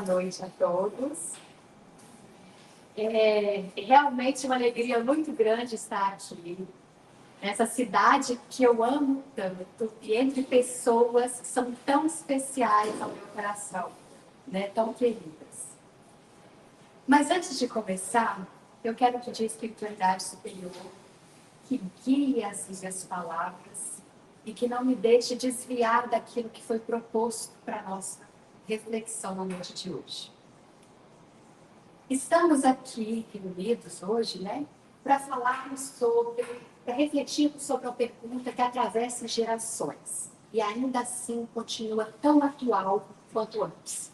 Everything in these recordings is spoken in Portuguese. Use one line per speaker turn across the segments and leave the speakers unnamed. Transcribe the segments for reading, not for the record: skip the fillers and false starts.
Boa noite a todos. É realmente uma alegria muito grande estar aqui, nessa cidade que eu amo tanto, e entre pessoas que são tão especiais ao meu coração, né? Tão queridas. Mas antes de começar, eu quero pedir à espiritualidade superior que guie as minhas palavras e que não me deixe desviar daquilo que foi proposto para a nossa reflexão na noite de hoje. Estamos aqui reunidos hoje, né, para para refletirmos sobre uma pergunta que atravessa gerações e ainda assim continua tão atual quanto antes.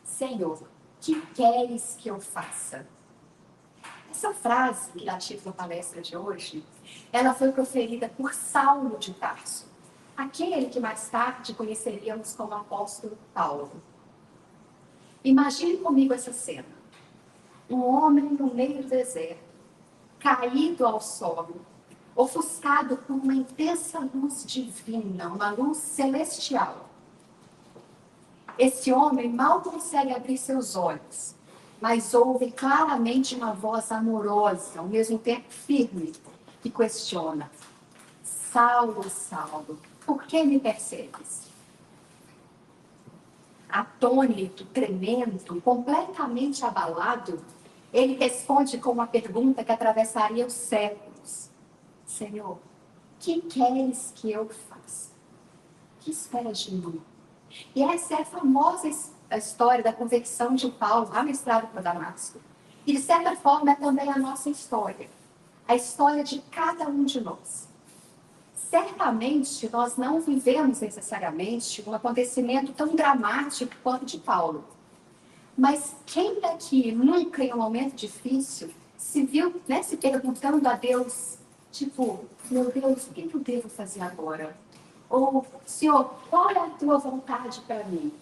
Senhor, que queres que eu faça? Essa frase que dá título à palestra de hoje, ela foi proferida por Saulo de Tarso, aquele que mais tarde conheceríamos como apóstolo Paulo. Imagine comigo essa cena. Um homem no meio do deserto, caído ao solo, ofuscado por uma intensa luz divina, uma luz celestial. Esse homem mal consegue abrir seus olhos, mas ouve claramente uma voz amorosa, ao mesmo tempo firme, que questiona: Saulo, Saulo, por que me persegues? Atônito, tremendo, completamente abalado, ele responde com uma pergunta que atravessaria os séculos: Senhor, que queres que eu faça? O que esperas de mim? E essa é a famosa história da conversão de Paulo, lá no estrado para Damasco. E, de certa forma, é também a nossa história. A história de cada um de nós. Certamente, nós não vivemos necessariamente um acontecimento tão dramático quanto o de Paulo. Mas quem daqui nunca, em um momento difícil, se viu, né, se perguntando a Deus, tipo, meu Deus, o que eu devo fazer agora? Ou, Senhor, qual é a tua vontade para mim?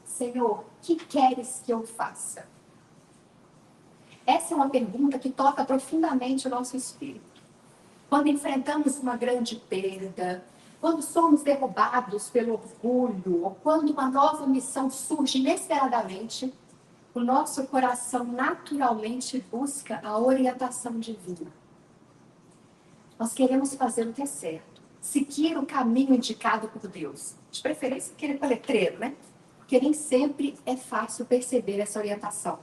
Senhor, o que queres que eu faça? Essa é uma pergunta que toca profundamente o nosso espírito. Quando enfrentamos uma grande perda, quando somos derrubados pelo orgulho, ou quando uma nova missão surge inesperadamente, o nosso coração naturalmente busca a orientação divina. Nós queremos fazer o que é certo, seguir o caminho indicado por Deus. De preferência, aquele letreiro, né? Porque nem sempre é fácil perceber essa orientação.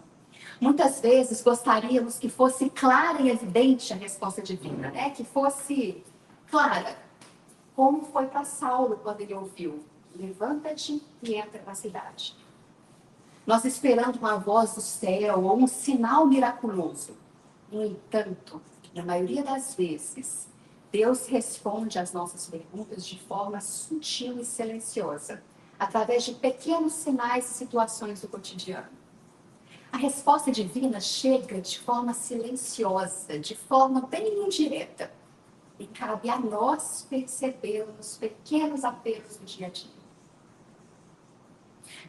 Muitas vezes gostaríamos que fosse clara e evidente a resposta divina, né? Que fosse clara, como foi para Saulo quando ele ouviu: levanta-te e entra na cidade. Nós esperando uma voz do céu ou um sinal miraculoso. No entanto, na maioria das vezes, Deus responde às nossas perguntas de forma sutil e silenciosa, através de pequenos sinais e situações do cotidiano. A resposta divina chega de forma silenciosa, de forma bem indireta, e cabe a nós percebermos pequenos apelos do dia a dia.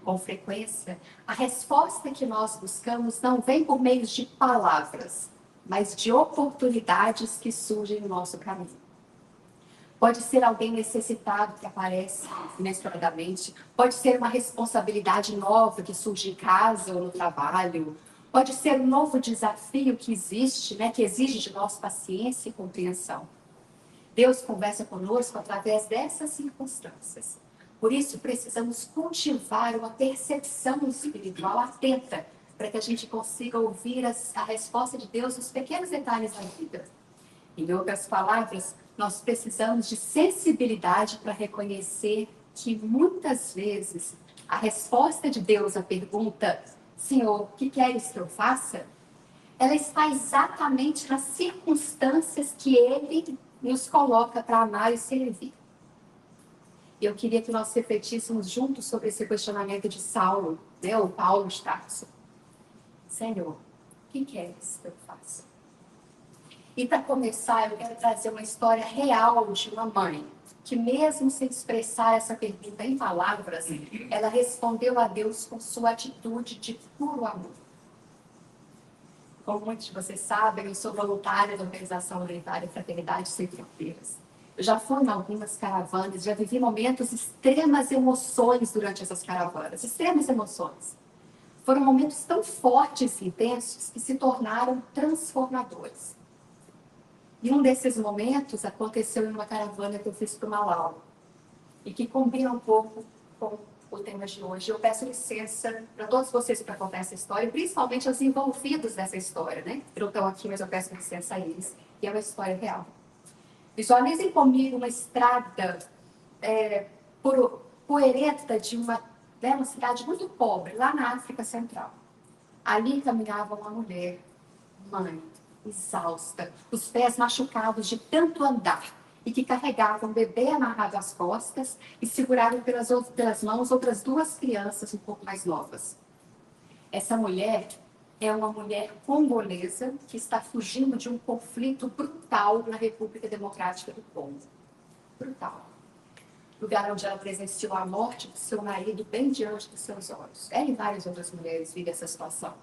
Com frequência, a resposta que nós buscamos não vem por meio de palavras, mas de oportunidades que surgem no nosso caminho. Pode ser alguém necessitado que aparece inesperadamente, pode ser uma responsabilidade nova que surge em casa ou no trabalho, pode ser um novo desafio que existe, né, que exige de nós paciência e compreensão. Deus conversa conosco através dessas circunstâncias. Por isso, precisamos cultivar uma percepção espiritual atenta, para que a gente consiga ouvir a resposta de Deus nos pequenos detalhes da vida. Em outras palavras, nós precisamos de sensibilidade para reconhecer que, muitas vezes, a resposta de Deus à pergunta: Senhor, o que queres que eu faça? Ela está exatamente nas circunstâncias que Ele nos coloca para amar e servir. Eu queria que nós refletíssemos juntos sobre esse questionamento de Saulo, né, ou Paulo de Tarso. Senhor, o que queres que eu faça? E para começar, eu quero trazer uma história real de uma mãe, que mesmo sem expressar essa pergunta em palavras, ela respondeu a Deus com sua atitude de puro amor. Como muitos de vocês sabem, eu sou voluntária da Organização Humanitária Fraternidade Sem Fronteiras. Eu já fui em algumas caravanas, já vivi momentos de extremas emoções durante essas caravanas, extremas emoções. Foram momentos tão fortes e intensos que se tornaram transformadores. E um desses momentos aconteceu em uma caravana que eu fiz para o Malau, e que combina um pouco com o tema de hoje. Eu peço licença para todos vocês para contar essa história, principalmente os envolvidos nessa história, né? Não estão aqui, mas eu peço licença a eles, e é uma história real. Visualizem comigo uma estrada poeireta de uma cidade muito pobre, lá na África Central. Ali caminhava uma mulher, mãe, exausta, os pés machucados de tanto andar, e que carregava um bebê amarrado às costas e seguraram pelas mãos outras duas crianças um pouco mais novas. Essa mulher é uma mulher congolesa que está fugindo de um conflito brutal na República Democrática do Congo. Brutal. Lugar onde ela presenciou a morte do seu marido bem diante dos seus olhos. Ela e várias outras mulheres vivem essa situação.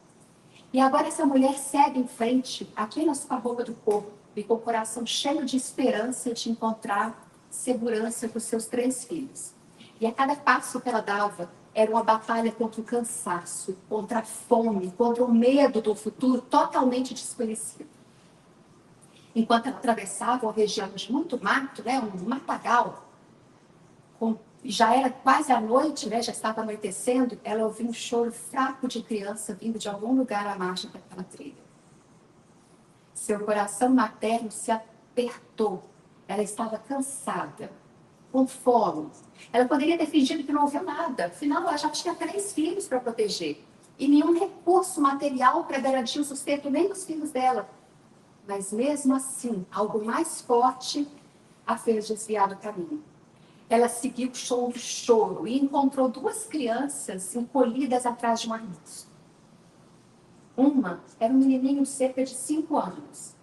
E agora essa mulher segue em frente, apenas com a roupa do corpo, e com o coração cheio de esperança de encontrar segurança para os seus 3 filhos. E a cada passo que ela dava, era uma batalha contra o cansaço, contra a fome, contra o medo do futuro totalmente desconhecido. Enquanto ela atravessava uma região de muito mato, né, um matagal, já era quase a noite, né, já estava anoitecendo, ela ouviu um choro fraco de criança vindo de algum lugar à margem daquela trilha. Seu coração materno se apertou. Ela estava cansada, com fome. Ela poderia ter fingido que não ouviu nada. Afinal, ela já tinha 3 filhos para proteger. E nenhum recurso material para garantir o sustento nem dos filhos dela. Mas mesmo assim, algo mais forte a fez desviar do caminho. Ela seguiu o som do choro e encontrou 2 crianças encolhidas atrás de um arbusto. Uma era um menininho de cerca de 5 anos.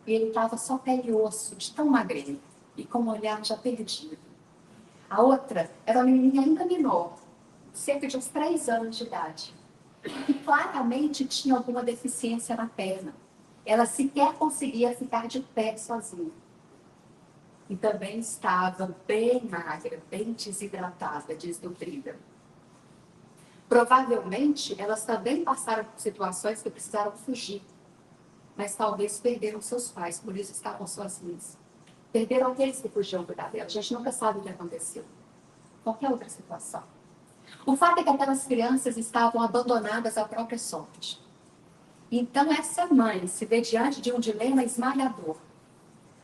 E ele estava só pele e osso, de tão magrinho, e com um olhar já perdido. A outra era uma menininha ainda menor, cerca de uns 3 anos de idade. E claramente tinha alguma deficiência na perna. Ela sequer conseguia ficar de pé sozinha. E também estava bem magra, bem desidratada, desnutrida. Provavelmente, elas também passaram por situações que precisaram fugir, mas talvez perderam seus pais, por isso estavam sozinhas. Perderam aqueles que fugiam cuidar delas. A gente nunca sabe o que aconteceu. Qualquer outra situação. O fato é que aquelas crianças estavam abandonadas à própria sorte. Então, essa mãe se vê diante de um dilema esmagador.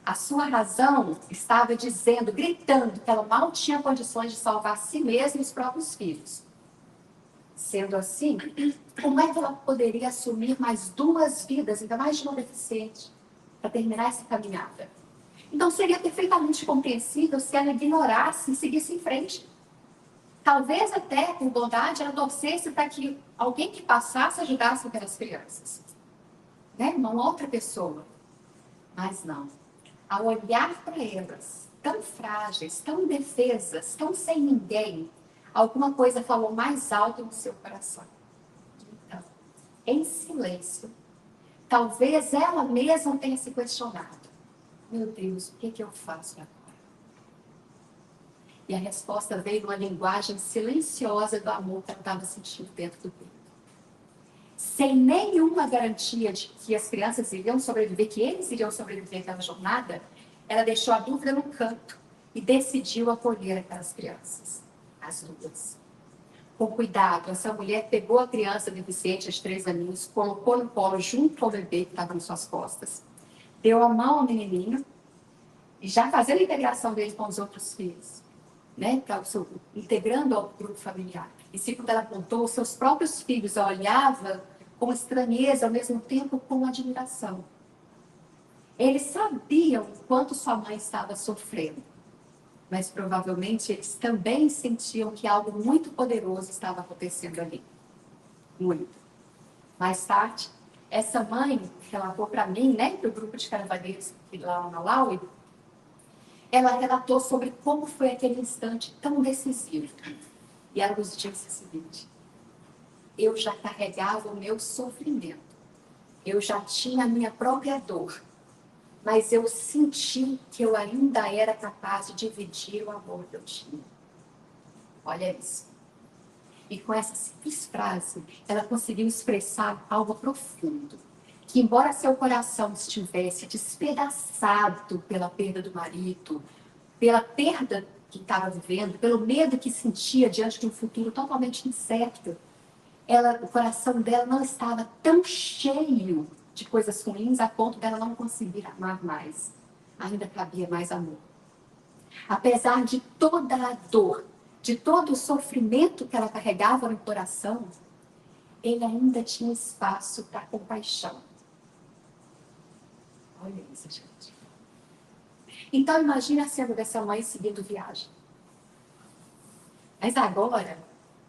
A sua razão estava dizendo, gritando, que ela mal tinha condições de salvar a si mesma e os próprios filhos. Sendo assim, como é que ela poderia assumir mais 2 vidas, ainda mais de uma deficiente, para terminar essa caminhada? Então, seria perfeitamente compreensível se ela ignorasse e seguisse em frente. Talvez até, com bondade, ela torcesse para que alguém que passasse ajudasse aquelas crianças. Né? Uma outra pessoa. Mas não. Ao olhar para elas, tão frágeis, tão indefesas, tão sem ninguém, alguma coisa falou mais alto no seu coração. Então, em silêncio, talvez ela mesma tenha se questionado. Meu Deus, o que eu faço agora? E a resposta veio numa linguagem silenciosa do amor que ela estava sentindo dentro do peito. Sem nenhuma garantia de que as crianças iriam sobreviver, que eles iriam sobreviver àquela jornada, ela deixou a dúvida no canto e decidiu acolher aquelas crianças, as 2. Com cuidado, essa mulher pegou a criança deficiente de 3 aninhos, colocou no colo junto ao bebê que estava nas suas costas, deu a mão ao menininho, e já fazendo a integração dele com os outros filhos, né, integrando ao grupo familiar. E se quando ela apontou, os seus próprios filhos a olhava com estranheza, ao mesmo tempo com admiração. Eles sabiam o quanto sua mãe estava sofrendo, mas provavelmente eles também sentiam que algo muito poderoso estava acontecendo ali. Muito. Mais tarde, essa mãe relatou para mim, né, para o grupo de caravaneiros lá no Malawi, ela relatou sobre como foi aquele instante tão decisivo. E ela nos disse o seguinte: eu já carregava o meu sofrimento, eu já tinha a minha própria dor, mas eu senti que eu ainda era capaz de dividir o amor que eu tinha. Olha isso. E com essa simples frase, ela conseguiu expressar algo profundo. Que embora seu coração estivesse despedaçado pela perda do marido, pela perda que estava vivendo, pelo medo que sentia diante de um futuro totalmente incerto, o coração dela não estava tão cheio de coisas ruins a ponto dela não conseguir amar mais. Ainda cabia mais amor. Apesar de toda a dor, de todo o sofrimento que ela carregava no coração, ele ainda tinha espaço para compaixão. Olha isso, gente. Então, imagine a cena dessa mãe seguindo viagem. Mas agora,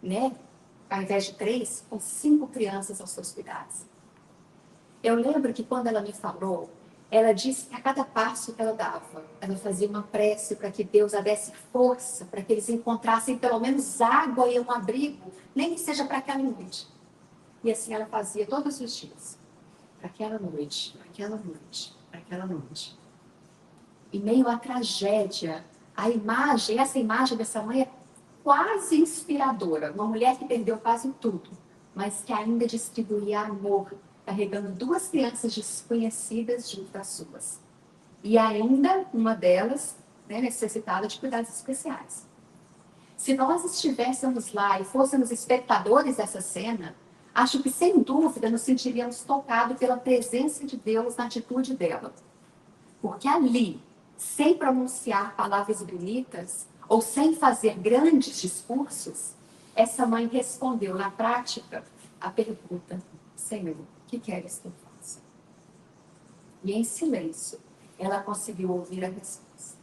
né, ao invés de 3, com 5 crianças aos seus cuidados. Eu lembro que quando ela me falou, ela disse que a cada passo que ela dava, ela fazia uma prece para que Deus a desse força, para que eles encontrassem pelo menos água e um abrigo, nem que seja para aquela noite. E assim ela fazia todos os dias. Para aquela noite, para aquela noite, para aquela noite. E meio à tragédia, essa imagem dessa mãe é quase inspiradora. Uma mulher que perdeu quase tudo, mas que ainda distribuía amor, carregando 2 crianças desconhecidas junto das suas. E ainda uma delas, né, necessitada de cuidados especiais. Se nós estivéssemos lá e fôssemos espectadores dessa cena, acho que sem dúvida nos sentiríamos tocados pela presença de Deus na atitude dela. Porque ali, sem pronunciar palavras bonitas, ou sem fazer grandes discursos, essa mãe respondeu na prática a pergunta: Senhor, o que queres que eu faça? E em silêncio, ela conseguiu ouvir a resposta.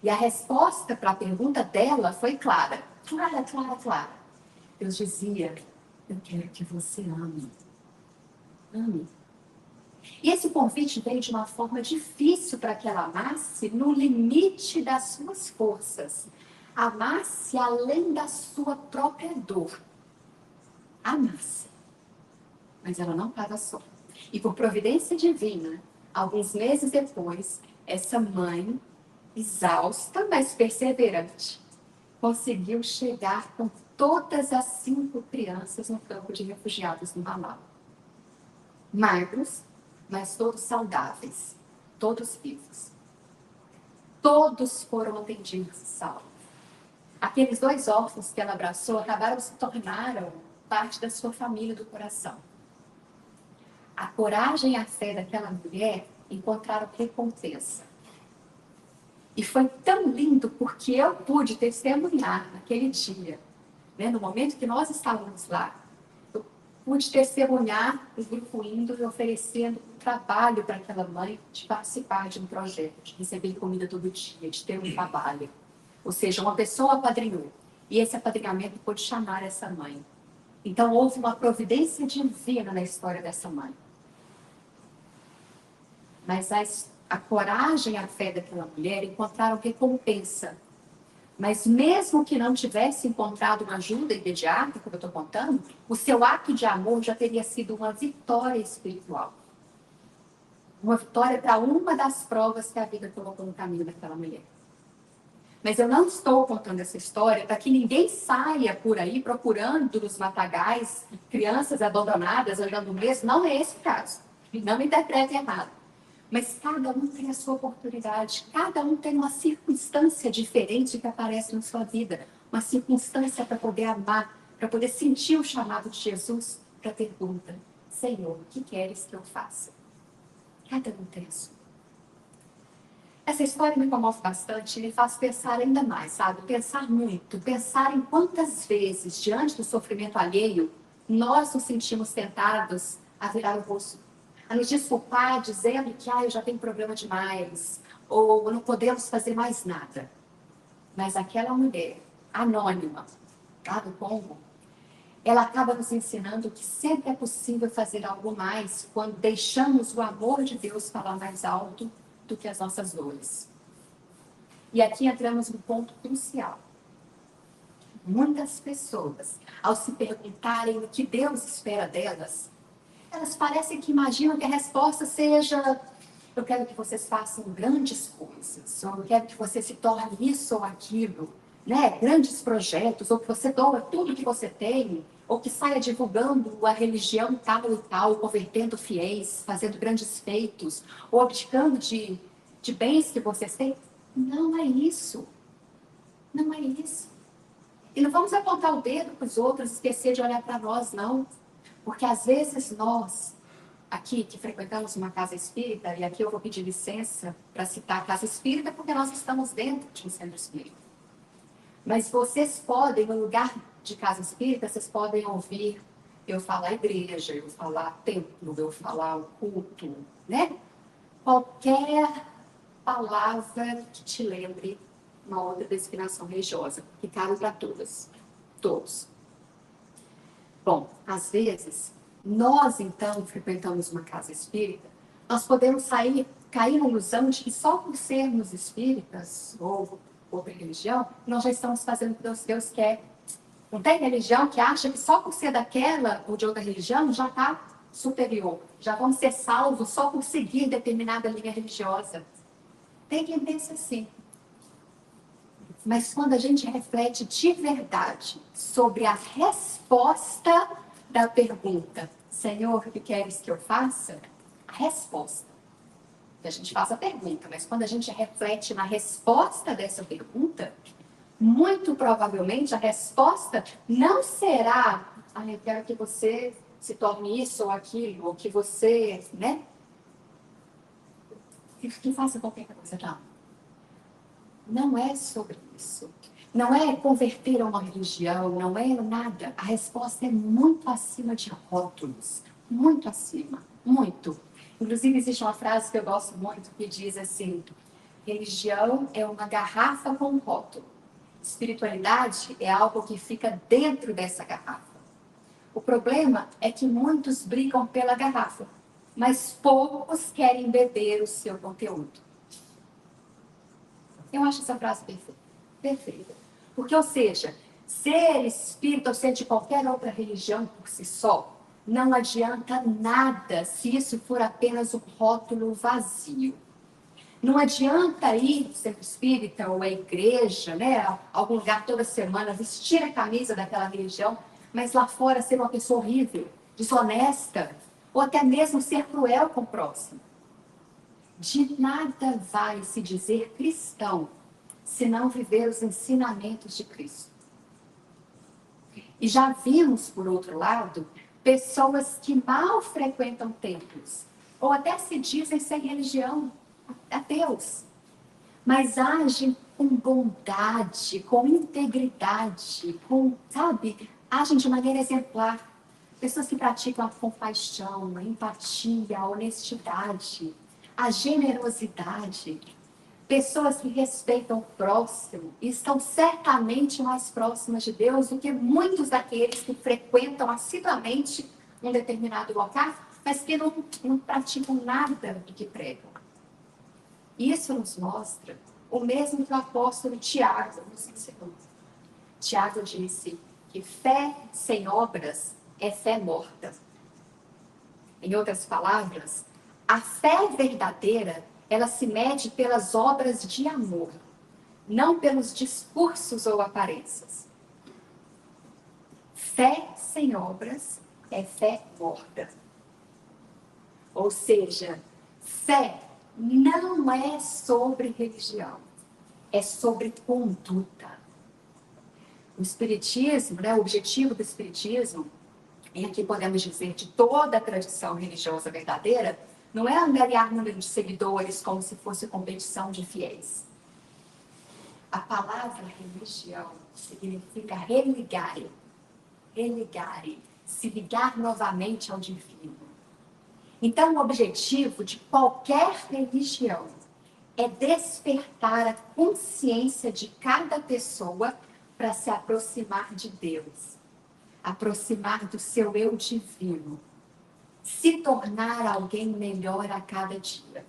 E a resposta para a pergunta dela foi clara. Clara, clara, clara. Deus dizia: eu quero que você ame. Ame. E esse convite veio de uma forma difícil para que ela amasse no limite das suas forças. Amasse além da sua própria dor. Amasse. Mas ela não estava só. E por providência divina, alguns meses depois, essa mãe, exausta, mas perseverante, conseguiu chegar com todas as 5 crianças no campo de refugiados no Malau. Magros, mas todos saudáveis, todos vivos. Todos foram atendidos e salvos. Aqueles 2 órfãos que ela abraçou tornaram parte da sua família do coração. A coragem e a fé daquela mulher encontraram recompensa. E foi tão lindo porque eu pude testemunhar naquele dia, né, no momento que nós estávamos lá, eu pude testemunhar o grupo indo e oferecendo um trabalho para aquela mãe de participar de um projeto, de receber comida todo dia, de ter um trabalho. Ou seja, uma pessoa apadrinhou. E esse apadrinhamento pôde chamar essa mãe. Então, houve uma providência divina na história dessa mãe. Mas a coragem e a fé daquela mulher encontraram recompensa. Mas mesmo que não tivesse encontrado uma ajuda imediata, como eu estou contando, o seu ato de amor já teria sido uma vitória espiritual. Uma vitória para uma das provas que a vida colocou no caminho daquela mulher. Mas eu não estou contando essa história para que ninguém saia por aí procurando nos matagais crianças abandonadas, andando mesmo. Não é esse o caso. Não me interprete errado. Mas cada um tem a sua oportunidade. Cada um tem uma circunstância diferente que aparece na sua vida. Uma circunstância para poder amar, para poder sentir o chamado de Jesus, para a pergunta: Senhor, o que queres que eu faça? Cada um tem a sua. Essa história me comove bastante e me faz pensar ainda mais, sabe? Pensar muito, pensar em quantas vezes, diante do sofrimento alheio, nós nos sentimos tentados a virar o rosto, a nos desculpar dizendo que eu já tenho problema demais, ou não podemos fazer mais nada. Mas aquela mulher, anônima, lá do Congo, ela acaba nos ensinando que sempre é possível fazer algo mais quando deixamos o amor de Deus falar mais alto do que as nossas dores. E aqui entramos no ponto crucial. Muitas pessoas, ao se perguntarem o que Deus espera delas, elas parecem que imaginam que a resposta seja: eu quero que vocês façam grandes coisas, ou eu quero que você se torne isso ou aquilo. né, grandes projetos, ou que você doa tudo que você tem, ou que saia divulgando a religião tal e tal, convertendo fiéis, fazendo grandes feitos, ou abdicando de bens que vocês têm. Não é isso. Não é isso. E não vamos apontar o dedo para os outros, esquecer de olhar para nós, não. Porque às vezes nós, aqui que frequentamos uma casa espírita, e aqui eu vou pedir licença para citar a casa espírita, porque nós estamos dentro de um centro espírita. Mas vocês podem, no lugar de casa espírita, vocês podem ouvir eu falar igreja, eu falar templo, eu falar o culto, né? Qualquer palavra que te lembre uma outra designação religiosa, que cabe para todas, todos. Bom, às vezes, nós então frequentamos uma casa espírita, nós podemos cair na ilusão de que só por sermos espíritas ou outra religião, nós já estamos fazendo o que Deus quer. Não tem religião que acha que só por ser daquela ou de outra religião já está superior, já vamos ser salvos só por seguir determinada linha religiosa. Tem quem pense assim. Mas quando a gente reflete de verdade sobre a resposta da pergunta, Senhor, o que queres que eu faça? A resposta. A gente faz a pergunta, mas quando a gente reflete na resposta dessa pergunta, muito provavelmente a resposta não será, eu quero que você se torne isso ou aquilo, ou que você, né? Que faça qualquer coisa, não. Não é sobre isso. Não é converter a uma religião, não é nada. A resposta é muito acima de rótulos. Muito acima. Muito. Inclusive, existe uma frase que eu gosto muito que diz assim: religião é uma garrafa com um rótulo. Espiritualidade é algo que fica dentro dessa garrafa. O problema é que muitos brigam pela garrafa, mas poucos querem beber o seu conteúdo. Eu acho essa frase perfeita. Perfeita. Porque, ou seja, ser espírita ou ser de qualquer outra religião por si só, não adianta nada se isso for apenas um rótulo vazio. Não adianta ir no centro espírita ou à igreja, né, a algum lugar toda semana, vestir a camisa daquela religião, mas lá fora ser uma pessoa horrível, desonesta, ou até mesmo ser cruel com o próximo. De nada vai se dizer cristão se não viver os ensinamentos de Cristo. E já vimos, por outro lado, pessoas que mal frequentam templos, ou até se dizem sem religião, ateus, mas agem com bondade, com integridade, agem de maneira exemplar. Pessoas que praticam a compaixão, a empatia, a honestidade, a generosidade. Pessoas que respeitam o próximo e estão certamente mais próximas de Deus do que muitos daqueles que frequentam assiduamente um determinado local, mas que não praticam nada do que pregam. Isso nos mostra o mesmo que o apóstolo Tiago nos ensinou. Tiago disse que fé sem obras é fé morta. Em outras palavras, a fé verdadeira, ela se mede pelas obras de amor, não pelos discursos ou aparências. Fé sem obras é fé morta. Ou seja, fé não é sobre religião, é sobre conduta. O Espiritismo, o objetivo do Espiritismo, e aqui podemos dizer de toda a tradição religiosa verdadeira, não é angariar número de seguidores como se fosse competição de fiéis. A palavra religião significa religare, se ligar novamente ao divino. Então, o objetivo de qualquer religião é despertar a consciência de cada pessoa para se aproximar de Deus, aproximar do seu eu divino, se tornar alguém melhor a cada dia.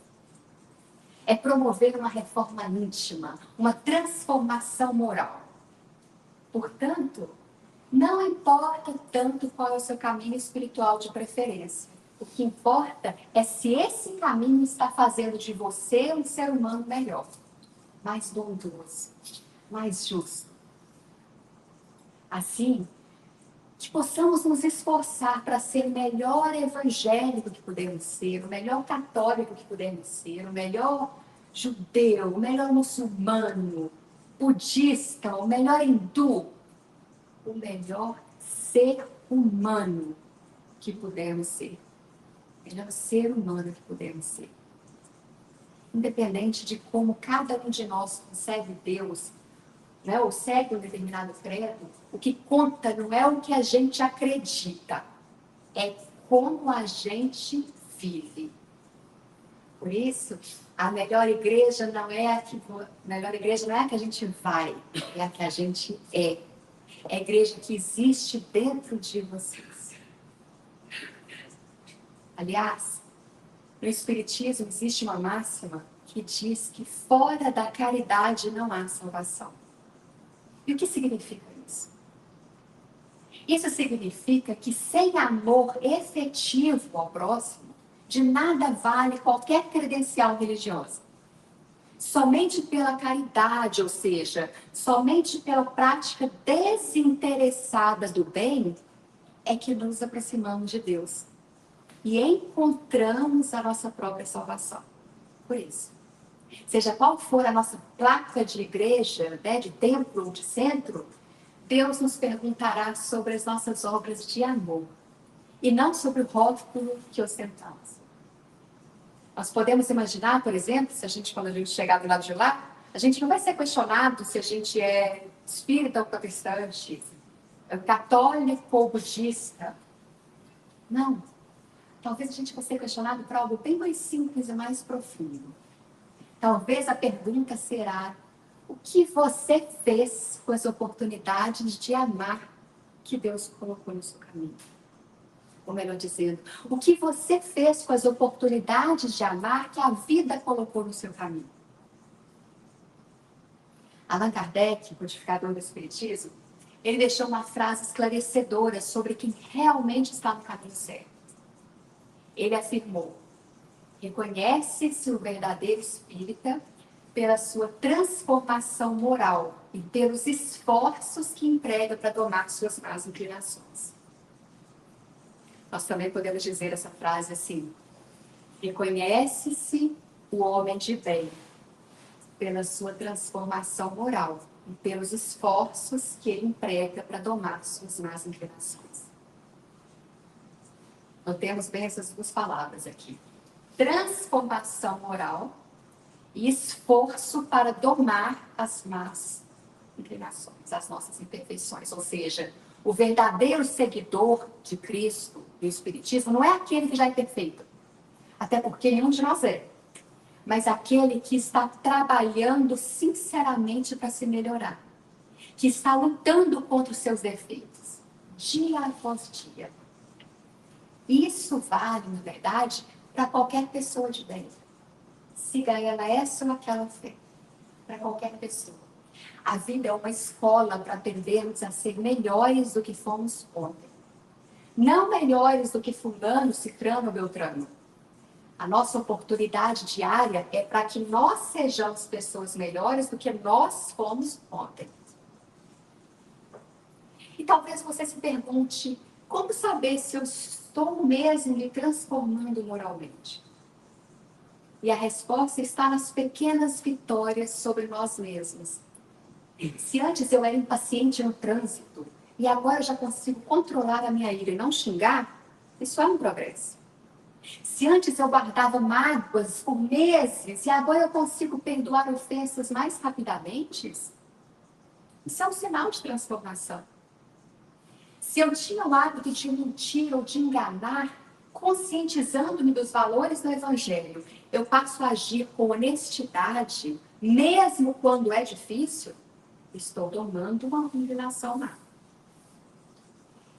É promover uma reforma íntima, uma transformação moral. Portanto, não importa tanto qual é o seu caminho espiritual de preferência. O que importa é se esse caminho está fazendo de você um ser humano melhor, mais bondoso, mais justo, Assim, que possamos nos esforçar para ser o melhor evangélico que podemos ser, o melhor católico que podemos ser, o melhor judeu, o melhor muçulmano, budista, o melhor hindu, o melhor ser humano que pudermos ser. O melhor ser humano que podemos ser. Independente de como cada um de nós concebe Deus, né, ou segue um determinado credo, o que conta não é o que a gente acredita, é como a gente vive. Por isso, a melhor igreja não é a que a gente vai, é a que a gente é. É a igreja que existe dentro de vocês. Aliás, no Espiritismo existe uma máxima que diz que fora da caridade não há salvação. E o que significa isso? Isso significa que sem amor efetivo ao próximo, de nada vale qualquer credencial religiosa. Somente pela caridade, ou seja, somente pela prática desinteressada do bem, é que nos aproximamos de Deus e encontramos a nossa própria salvação. Por isso, seja qual for a nossa placa de igreja, né, de templo ou de centro, Deus nos perguntará sobre as nossas obras de amor e não sobre o rótulo que ostentamos. Nós podemos imaginar, por exemplo, se a gente, quando a gente chegar do lado de lá, a gente não vai ser questionado se a gente é espírita ou protestante, católico ou budista. Não. Talvez a gente vai ser questionado por algo bem mais simples e mais profundo. Talvez a pergunta será: o que você fez com as oportunidades de amar que Deus colocou no seu caminho? Ou melhor dizendo, o que você fez com as oportunidades de amar que a vida colocou no seu caminho? Allan Kardec, codificador do Espiritismo, ele deixou uma frase esclarecedora sobre quem realmente está no caminho certo. Ele afirmou: reconhece-se o verdadeiro espírita pela sua transformação moral e pelos esforços que emprega para domar suas más inclinações. Nós também podemos dizer essa frase assim: reconhece-se o homem de bem pela sua transformação moral e pelos esforços que ele emprega para domar suas más inclinações. Notemos bem essas duas palavras aqui: transformação moral e esforço para domar as más inclinações, as nossas imperfeições. Ou seja, o verdadeiro seguidor de Cristo, do Espiritismo, não é aquele que já é perfeito, até porque nenhum de nós é, mas aquele que está trabalhando sinceramente para se melhorar, que está lutando contra os seus defeitos, dia após dia. Isso vale, na verdade, para qualquer pessoa de bem. Siga ela essa ou aquela fé, para qualquer pessoa. A vida é uma escola para aprendermos a ser melhores do que fomos ontem. Não melhores do que fulano, cicrano ou beltrano. A nossa oportunidade diária é para que nós sejamos pessoas melhores do que nós fomos ontem. E talvez você se pergunte: como saber se eu estou mesmo me transformando moralmente? E a resposta está nas pequenas vitórias sobre nós mesmos. Se antes eu era impaciente no trânsito e agora eu já consigo controlar a minha ira e não xingar, isso é um progresso. Se antes eu guardava mágoas por meses e agora eu consigo perdoar ofensas mais rapidamente, isso é um sinal de transformação. Se eu tinha o hábito de mentir ou de enganar, conscientizando-me dos valores do Evangelho, eu passo a agir com honestidade, mesmo quando é difícil, estou tomando uma inclinação má.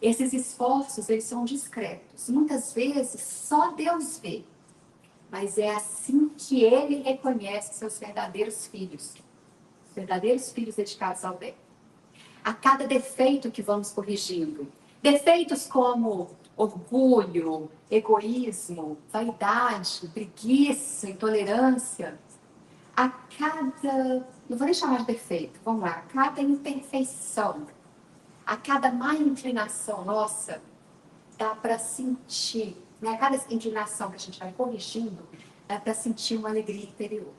Esses esforços, eles são discretos. Muitas vezes, só Deus vê. Mas é assim que Ele reconhece seus verdadeiros filhos. Verdadeiros filhos dedicados ao bem. A cada defeito que vamos corrigindo. Defeitos como orgulho, egoísmo, vaidade, preguiça, intolerância. A cada... não vou nem chamar de defeito, vamos lá. A cada imperfeição A cada má inclinação nossa, dá para sentir, né? A cada inclinação que a gente vai corrigindo, dá para sentir uma alegria interior.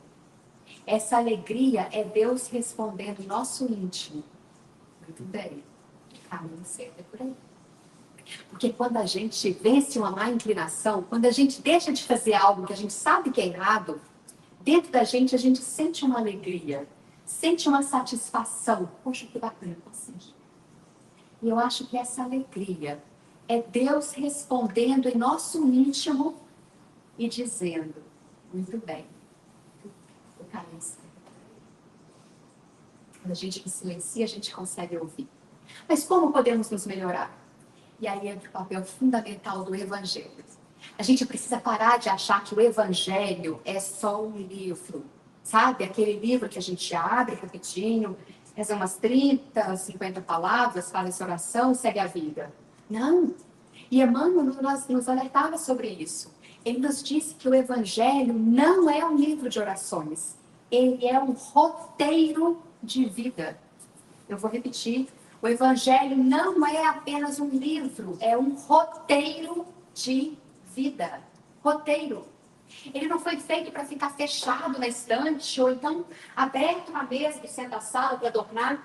Essa alegria é Deus respondendo o nosso íntimo. Muito bem, o caminho certo é por aí. Porque quando a gente vence uma má inclinação, quando a gente deixa de fazer algo que a gente sabe que é errado, dentro da gente a gente sente uma alegria, sente uma satisfação. Poxa, que bacana, consegui. E eu acho que essa alegria é Deus respondendo em nosso íntimo e dizendo, muito bem, o caminho certo. Quando a gente se silencia, a gente consegue ouvir. Mas como podemos nos melhorar? E aí entra o papel fundamental do Evangelho. A gente precisa parar de achar que o Evangelho é só um livro, sabe? Aquele livro que a gente abre rapidinho, reza umas 30, 50 palavras, fala essa oração, segue a vida. Não. E Emmanuel nos alertava sobre isso. Ele nos disse que o Evangelho não é um livro de orações. Ele é um roteiro de vida. Eu vou repetir. O Evangelho não é apenas um livro, é um roteiro de vida. Roteiro. Ele não foi feito para ficar fechado na estante ou então aberto na mesa do centro da sala para adornar.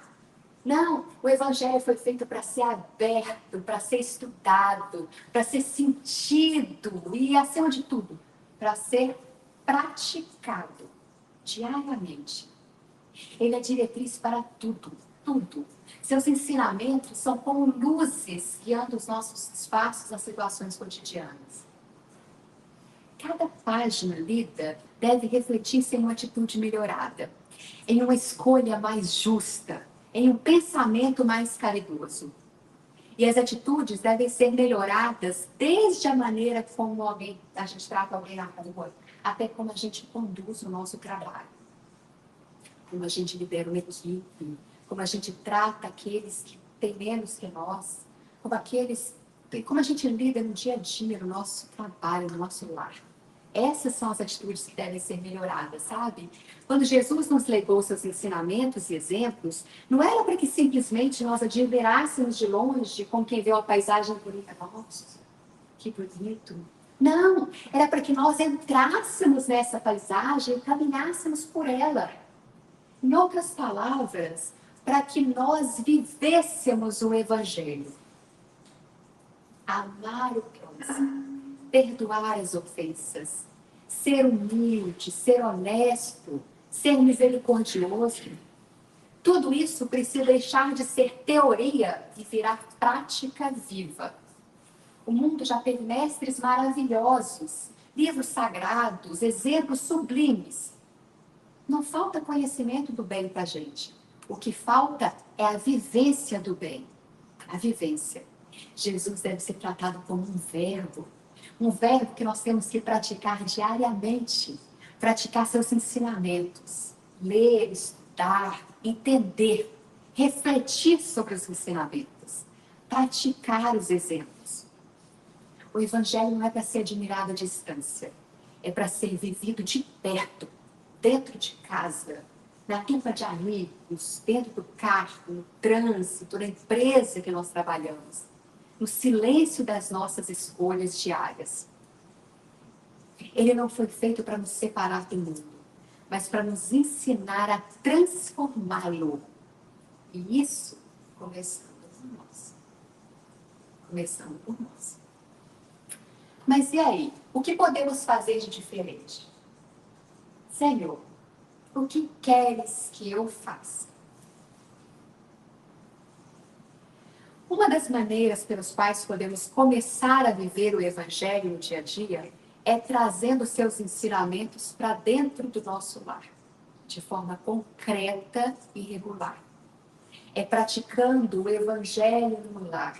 Não, o Evangelho foi feito para ser aberto, para ser estudado, para ser sentido e, acima de tudo, para ser praticado diariamente. Ele é diretriz para tudo, tudo. Seus ensinamentos são como luzes guiando os nossos espaços nas situações cotidianas. Cada página lida deve refletir-se em uma atitude melhorada, em uma escolha mais justa, em um pensamento mais caridoso. E as atitudes devem ser melhoradas desde a maneira como a gente trata alguém na rua, até como a gente conduz o nosso trabalho. Como a gente lidera uma equipe, como a gente trata aqueles que têm menos que nós, como a gente lida no dia a dia, no nosso trabalho, no nosso lar. Essas são as atitudes que devem ser melhoradas, sabe? Quando Jesus nos legou seus ensinamentos e exemplos, não era para que simplesmente nós admirássemos de longe com quem vê uma paisagem bonita. Nossa, que bonito. Não, era para que nós entrássemos nessa paisagem e caminhássemos por ela. Em outras palavras, para que nós vivêssemos o Evangelho. Amar o próximo, perdoar as ofensas, ser humilde, ser honesto, ser misericordioso. Tudo isso precisa deixar de ser teoria e virar prática viva. O mundo já teve mestres maravilhosos, livros sagrados, exemplos sublimes. Não falta conhecimento do bem para a gente. O que falta é a vivência do bem. A vivência. Jesus deve ser tratado como um verbo que nós temos que praticar diariamente. Praticar seus ensinamentos. Ler, estudar, entender, refletir sobre os ensinamentos. Praticar os exemplos. O Evangelho não é para ser admirado à distância. É para ser vivido de perto. Dentro de casa, na turma de amigos, dentro do carro, no trânsito, na empresa que nós trabalhamos, no silêncio das nossas escolhas diárias. Ele não foi feito para nos separar do mundo, mas para nos ensinar a transformá-lo. E isso começando por nós. Começando por nós. Mas e aí? O que podemos fazer de diferente? Senhor, o que queres que eu faça? Uma das maneiras pelas quais podemos começar a viver o Evangelho no dia a dia é trazendo seus ensinamentos para dentro do nosso lar, de forma concreta e regular. É praticando o Evangelho no lar.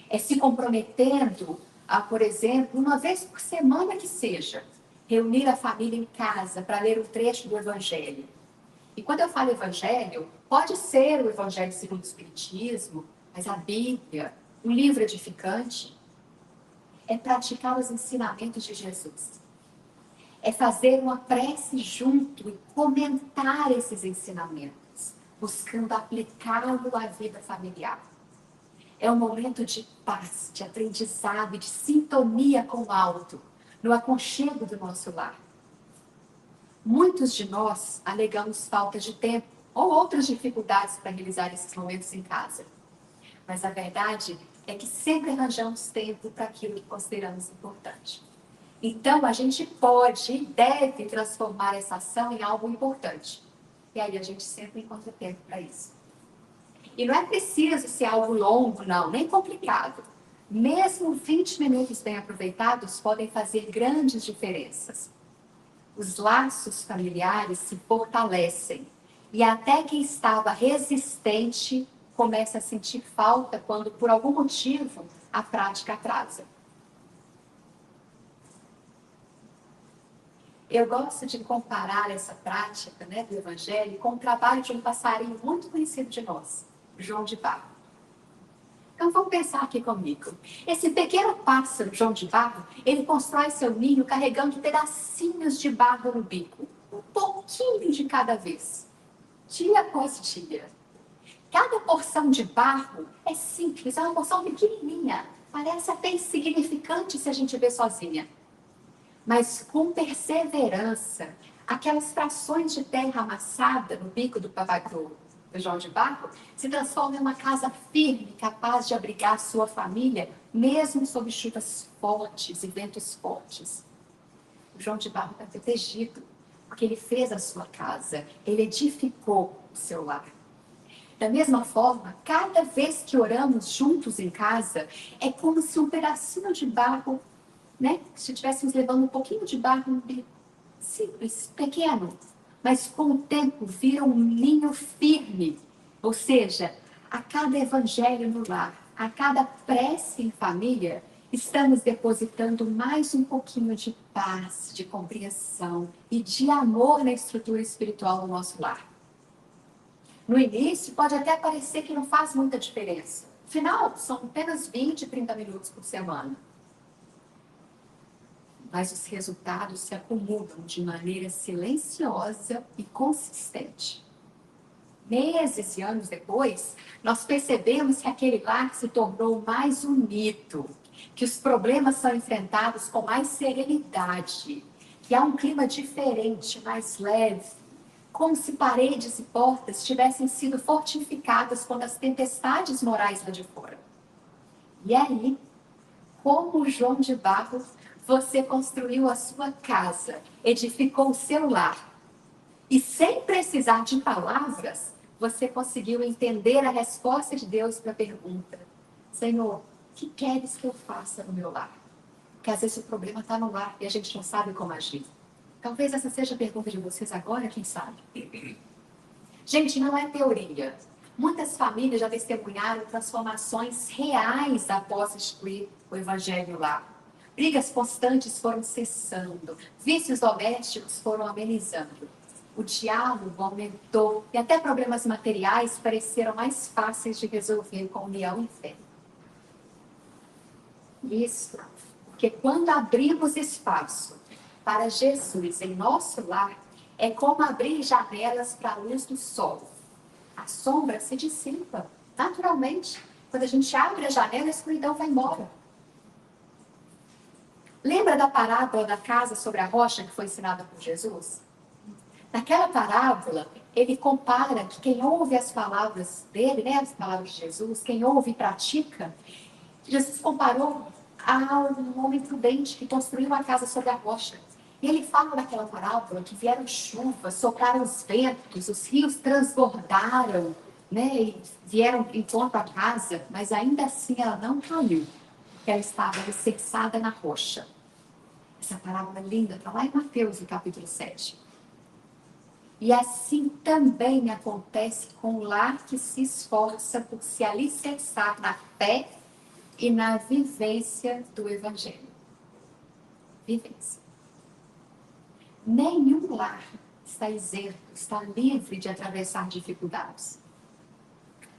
É se comprometendo a, por exemplo, uma vez por semana que seja, reunir a família em casa para ler um trecho do Evangelho. E quando eu falo Evangelho, pode ser o Evangelho segundo o Espiritismo, mas a Bíblia, um livro edificante, é praticar os ensinamentos de Jesus. É fazer uma prece junto e comentar esses ensinamentos. buscando aplicá-lo à vida familiar. É um momento de paz, de aprendizado e de sintonia com o alto, no aconchego do nosso lar. Muitos de nós alegamos falta de tempo ou outras dificuldades para realizar esses momentos em casa. Mas a verdade é que sempre arranjamos tempo para aquilo que consideramos importante. Então, a gente pode e deve transformar essa ação em algo importante. E aí a gente sempre encontra tempo para isso. E não é preciso ser algo longo, não, nem complicado. Mesmo 20 minutos bem aproveitados podem fazer grandes diferenças. Os laços familiares se fortalecem. E até quem estava resistente começa a sentir falta quando, por algum motivo, a prática atrasa. Eu gosto de comparar essa prática, né, do Evangelho com o trabalho de um passarinho muito conhecido de nós, João de Barro. Então vamos pensar aqui comigo. Esse pequeno pássaro, João de Barro, ele constrói seu ninho carregando pedacinhos de barro no bico, um pouquinho de cada vez, dia após dia. Cada porção de barro é simples, é uma porção pequenininha, parece até insignificante se a gente vê sozinha. Mas com perseverança, aquelas frações de terra amassada no bico do João de Barro se transformam em uma casa firme, capaz de abrigar sua família, mesmo sob chuvas fortes e ventos fortes. O João de Barro está protegido, porque ele fez a sua casa, ele edificou o seu lar. Da mesma forma, cada vez que oramos juntos em casa, é como se um pedacinho de barro, né? Se estivéssemos levando um pouquinho de barro, simples, pequeno, mas com o tempo vira um ninho firme. Ou seja, a cada evangelho no lar, a cada prece em família, estamos depositando mais um pouquinho de paz, de compreensão e de amor na estrutura espiritual do nosso lar. No início, pode até parecer que não faz muita diferença. Afinal, são apenas 20, 30 minutos por semana. Mas os resultados se acumulam de maneira silenciosa e consistente. Meses e anos depois, nós percebemos que aquele lar se tornou mais unido, que os problemas são enfrentados com mais serenidade, que há um clima diferente, mais leve, como se paredes e portas tivessem sido fortificadas contra as tempestades morais lá de fora. E aí, como João de Barro, você construiu a sua casa, edificou o seu lar. E sem precisar de palavras, você conseguiu entender a resposta de Deus para a pergunta: Senhor, o que queres que eu faça no meu lar? Porque às vezes o problema está no lar e a gente não sabe como agir. Talvez essa seja a pergunta de vocês agora, quem sabe? Gente, não é teoria. Muitas famílias já testemunharam transformações reais após excluir o evangelho lá. Brigas constantes foram cessando, vícios domésticos foram amenizando. O diálogo aumentou e até problemas materiais pareceram mais fáceis de resolver com união e fé. Isso porque quando abrimos espaço para Jesus em nosso lar, é como abrir janelas para a luz do sol. A sombra se dissipa naturalmente. Quando a gente abre a janela, a escuridão vai embora. Lembra da parábola da casa sobre a rocha que foi ensinada por Jesus? Naquela parábola, ele compara que quem ouve as palavras dele, né, as palavras de Jesus, quem ouve e pratica, Jesus comparou a um homem prudente que construiu uma casa sobre a rocha. E ele fala naquela parábola que vieram chuvas, sopraram os ventos, os rios transbordaram, né, e vieram em torno à casa, mas ainda assim ela não caiu, porque ela estava alicerçada na rocha. Essa parábola é linda, está lá em Mateus, no capítulo 7. E assim também acontece com o lar que se esforça por se alicerçar na fé e na vivência do Evangelho. Vivência. Nenhum lar está isento, está livre de atravessar dificuldades.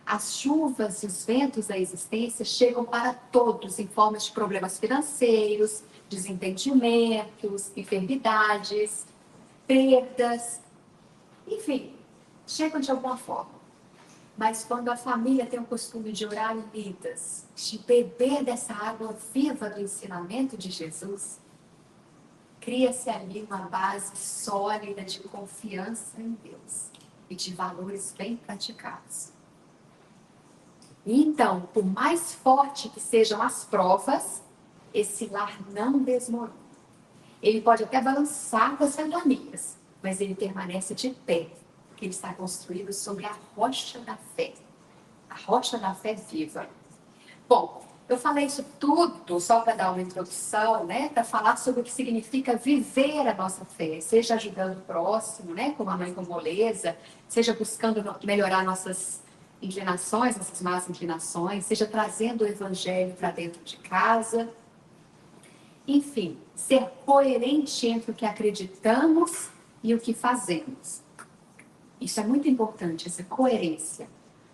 As chuvas e os ventos da existência chegam para todos em forma de problemas financeiros, desentendimentos, enfermidades, perdas, enfim, chegam de alguma forma. Mas quando a família tem o costume de orar unidas, de beber dessa água viva do ensinamento de Jesus, cria-se ali uma base sólida de confiança em Deus e de valores bem praticados. E então, por mais forte que sejam as provas, esse lar não desmorona. Ele pode até balançar com as ventanias, mas ele permanece de pé, porque ele está construído sobre a rocha da fé. A rocha da fé viva. Bom, eu falei isso tudo só para dar uma introdução, né? Para falar sobre o que significa viver a nossa fé, seja ajudando o próximo, né? Como a mãe com moleza, seja buscando melhorar nossas inclinações, nossas más inclinações, seja trazendo o evangelho para dentro de casa. Enfim, ser coerente entre o que acreditamos e o que fazemos. Isso é muito importante, essa coerência.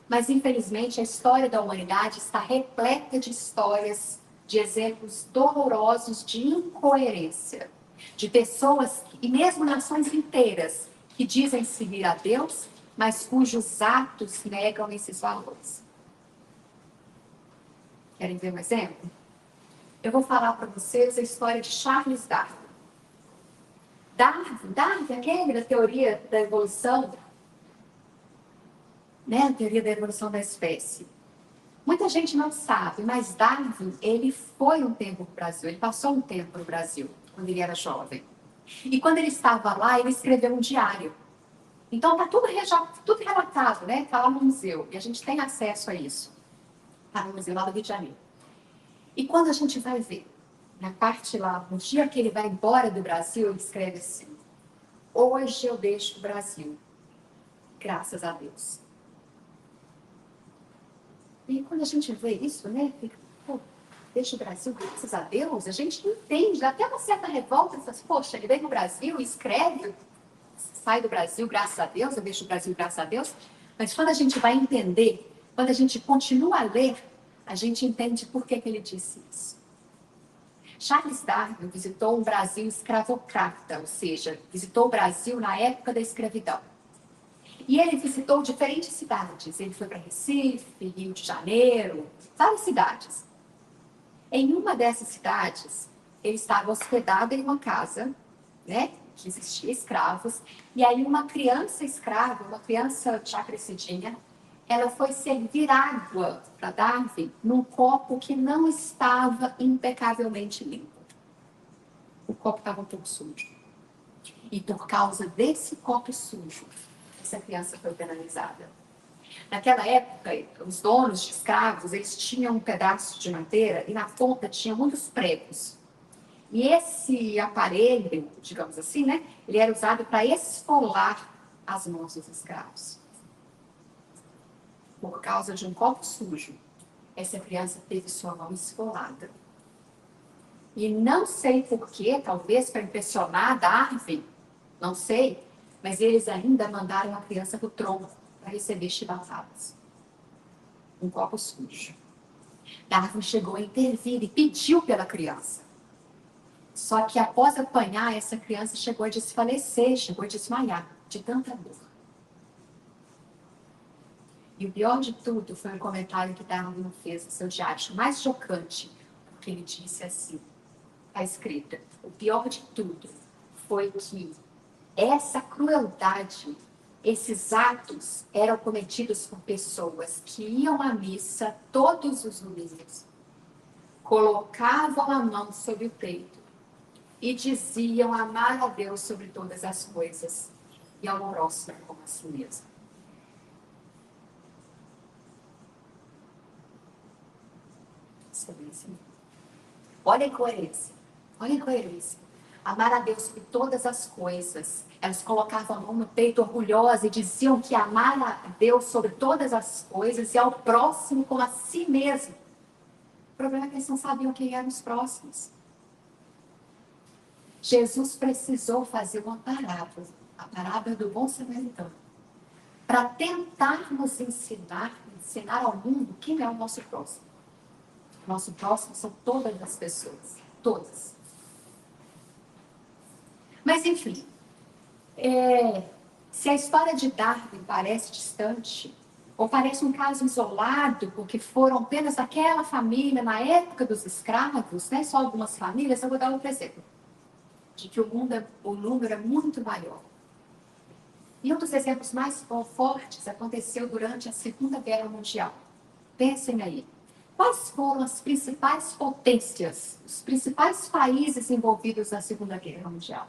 Mas, infelizmente, a história da humanidade está repleta de histórias, de exemplos dolorosos de incoerência. De pessoas, e mesmo nações inteiras, que dizem seguir a Deus, mas cujos atos negam esses valores. Querem ver um exemplo? Eu vou falar para vocês a história de Charles Darwin. Darwin, aquele da teoria da evolução, né? A teoria da evolução da espécie. Muita gente não sabe, mas Darwin, ele foi um tempo para o Brasil, ele passou um tempo no Brasil, quando ele era jovem. E quando ele estava lá, ele escreveu um diário. Então, está tudo relatado, né? Está lá no museu, e a gente tem acesso a isso. Está no museu lá do Rio de Janeiro. E quando a gente vai ver, na parte lá, no dia que ele vai embora do Brasil, ele escreve assim: hoje eu deixo o Brasil, graças a Deus. E quando a gente vê isso, né, fica, pô, deixa o Brasil, graças a Deus, a gente entende, dá até uma certa revolta, fala, poxa, ele vem no Brasil, escreve, sai do Brasil, graças a Deus, eu deixo o Brasil, graças a Deus. Mas quando a gente vai entender, quando a gente continua a ler, a gente entende por que ele disse isso. Charles Darwin visitou um Brasil escravocrata, ou seja, visitou o Brasil na época da escravidão. E ele visitou diferentes cidades. Ele foi para Recife, Rio de Janeiro, várias cidades. Em uma dessas cidades, ele estava hospedado em uma casa, né, que existia escravos, e aí uma criança escrava, uma criança já crescidinha, ela foi servir água para Darwin num copo que não estava impecavelmente limpo. O copo estava um pouco sujo. E por causa desse copo sujo, essa criança foi penalizada. Naquela época, os donos de escravos, eles tinham um pedaço de madeira e na ponta tinha muitos pregos. E esse aparelho, digamos assim, né, ele era usado para esfolar as mãos dos escravos. Por causa de um copo sujo, essa criança teve sua mão esfolada. E não sei porquê, talvez para impressionar Darwin, não sei, mas eles ainda mandaram a criança para o tronco para receber chibatadas. Um copo sujo. Darwin chegou a intervir e pediu pela criança. Só que após apanhar, essa criança chegou a desfalecer, chegou a desmaiar de tanta dor. E o pior de tudo foi um comentário que Darwin fez no seu diário, o mais chocante, porque ele disse assim, está escrito, o pior de tudo foi que essa crueldade, esses atos eram cometidos por pessoas que iam à missa todos os domingos, colocavam a mão sobre o peito e diziam amar a Deus sobre todas as coisas e ao próximo como a si mesmo. Olha a incoerência. Olha a incoerência. Amar a Deus sobre todas as coisas. Elas colocavam a mão no peito orgulhosa e diziam que amar a Deus sobre todas as coisas e ao próximo como a si mesmo. O problema é que eles não sabiam quem eram os próximos. Jesus precisou fazer uma parábola, a parábola do bom samaritano, para tentar nos ensinar ao mundo quem é o nosso próximo. Nosso próximo são todas as pessoas. Todas. Mas, enfim. Se a história de Darwin parece distante, Ou parece um caso isolado, porque foram apenas aquela família na época dos escravos, né? Só algumas famílias. Eu vou dar outro exemplo, de que o número é muito maior. E um dos exemplos mais fortes aconteceu durante a Segunda Guerra Mundial. Pensem aí. Quais foram as principais potências, os principais países envolvidos na Segunda Guerra Mundial?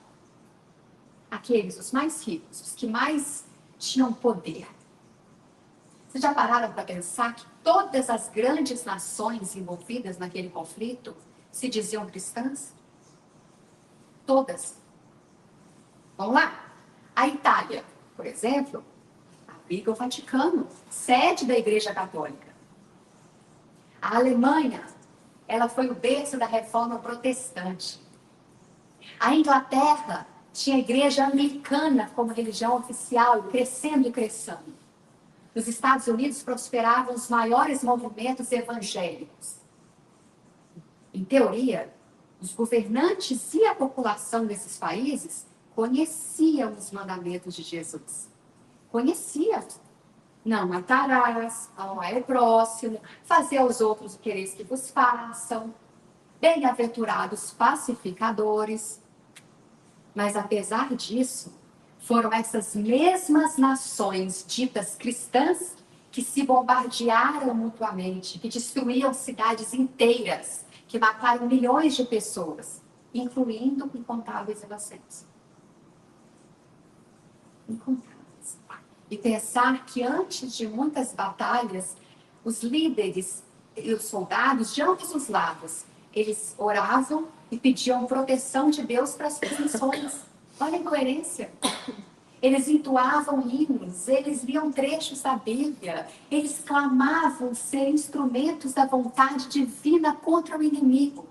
Aqueles, os mais ricos, os que mais tinham poder. Vocês já pararam para pensar que todas as grandes nações envolvidas naquele conflito se diziam cristãs? Todas. Vamos lá. A Itália, por exemplo, abriga o Vaticano, sede da Igreja Católica. A Alemanha, ela foi o berço da Reforma Protestante. A Inglaterra tinha a Igreja Anglicana como religião oficial, crescendo e crescendo. Nos Estados Unidos prosperavam os maiores movimentos evangélicos. Em teoria, os governantes e a população desses países conheciam os mandamentos de Jesus. Conheciam. Não matarás, amar o próximo, fazer aos outros o que quereis que vos façam. Bem-aventurados pacificadores. Mas, apesar disso, foram essas mesmas nações ditas cristãs que se bombardearam mutuamente, que destruíam cidades inteiras, que mataram milhões de pessoas, incluindo incontáveis inocentes. Incontáveis. E pensar que antes de muitas batalhas, os líderes e os soldados de ambos os lados, eles oravam e pediam proteção de Deus para as suas missões. Olha a incoerência. Eles entoavam hinos, eles liam trechos da Bíblia, eles clamavam ser instrumentos da vontade divina contra o inimigo.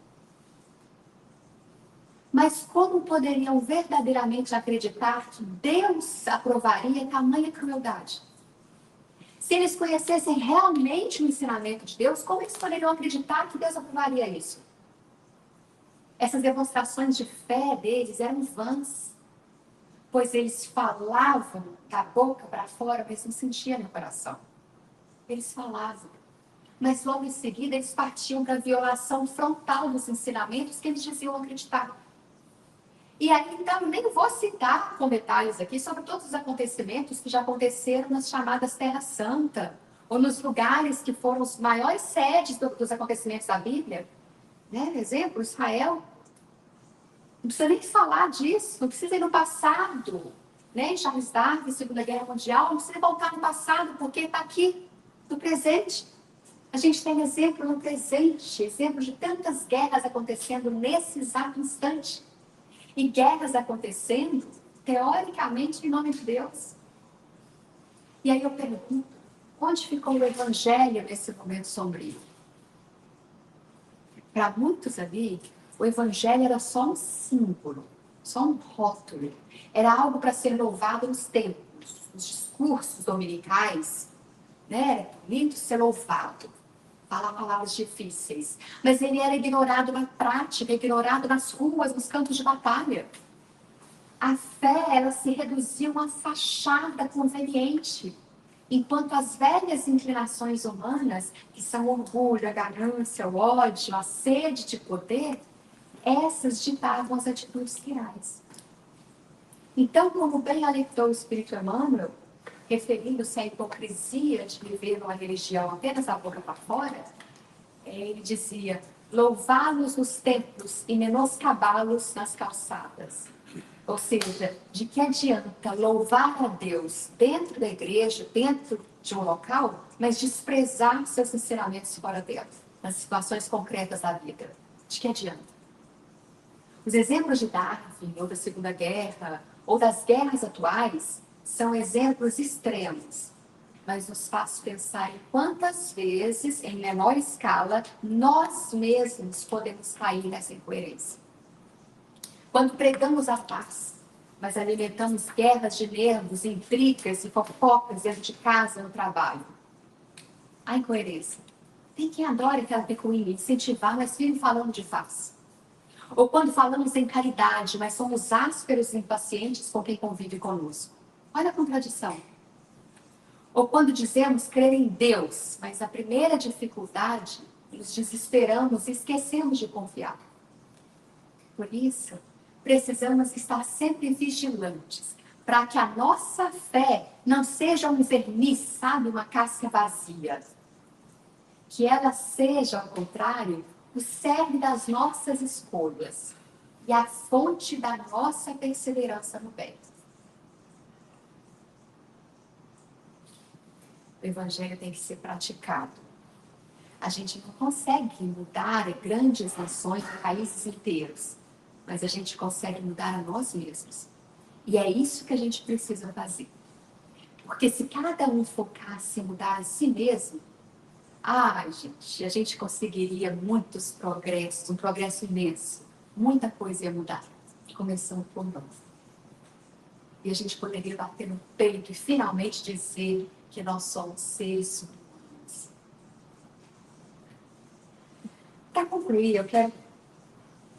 Mas como poderiam verdadeiramente acreditar que Deus aprovaria tamanha crueldade? Se eles conhecessem realmente o ensinamento de Deus, como eles poderiam acreditar que Deus aprovaria isso? Essas demonstrações de fé deles eram vãs, pois eles falavam da boca para fora, mas não sentiam no coração. Eles falavam, mas logo em seguida eles partiam para a violação frontal dos ensinamentos que eles diziam acreditar. E aí, então, nem vou citar com detalhes aqui sobre todos os acontecimentos que já aconteceram nas chamadas Terra Santa, ou nos lugares que foram os maiores sedes dos acontecimentos da Bíblia. Né? Exemplo, Israel. Não precisa nem falar disso, não precisa ir no passado. Né? Charles Darwin, Segunda Guerra Mundial, não precisa voltar no passado, porque está aqui, no presente. A gente tem exemplo no presente, exemplo de tantas guerras acontecendo nesse exato instante. E guerras acontecendo, teoricamente, em nome de Deus. E aí eu pergunto, onde ficou o Evangelho nesse momento sombrio? Para muitos ali, o Evangelho era só um símbolo, só um rótulo. Era algo para ser louvado nos templos, nos discursos dominicais. Né? Era bonito ser louvado, falar palavras difíceis. Mas ele era ignorado na prática, ignorado nas ruas, nos campos de batalha. A fé, ela se reduziu a uma fachada conveniente, enquanto as velhas inclinações humanas, que são o orgulho, a ganância, o ódio, a sede de poder, essas ditavam as atitudes reais. Então, como bem alertou o Espírito Emmanuel, referindo-se à hipocrisia de viver uma religião apenas da boca para fora, ele dizia, louvá-los nos templos e menoscabá-los nas calçadas. Ou seja, de que adianta louvar a Deus dentro da igreja, dentro de um local, mas desprezar seus ensinamentos fora dela, nas situações concretas da vida? De que adianta? Os exemplos de Darwin, ou da Segunda Guerra, ou das guerras atuais, são exemplos extremos, mas nos faz pensar em quantas vezes, em menor escala, nós mesmos podemos cair nessa incoerência. Quando pregamos a paz, mas alimentamos guerras de nervos, intrigas e fofocas dentro de casa, no trabalho. A incoerência. Tem quem adora aquela picuinha, incentivar, mas vive falando de paz. Ou quando falamos em caridade, mas somos ásperos e impacientes com quem convive conosco. Olha a contradição. Ou quando dizemos crer em Deus, mas na primeira dificuldade, nos desesperamos e esquecemos de confiar. Por isso, precisamos estar sempre vigilantes, para que a nossa fé não seja um verniz, sabe, uma casca vazia. Que ela seja, ao contrário, o cerne das nossas escolhas e a fonte da nossa perseverança no bem. O Evangelho tem que ser praticado. A gente não consegue mudar grandes nações, países inteiros, mas a gente consegue mudar a nós mesmos. E é isso que a gente precisa fazer. Porque se cada um focasse em mudar a si mesmo, gente, a gente conseguiria muitos progressos, um progresso imenso. Muita coisa ia mudar, começando por nós. E a gente poderia bater no peito e finalmente dizer que nós somos seres humanos. Para concluir, eu quero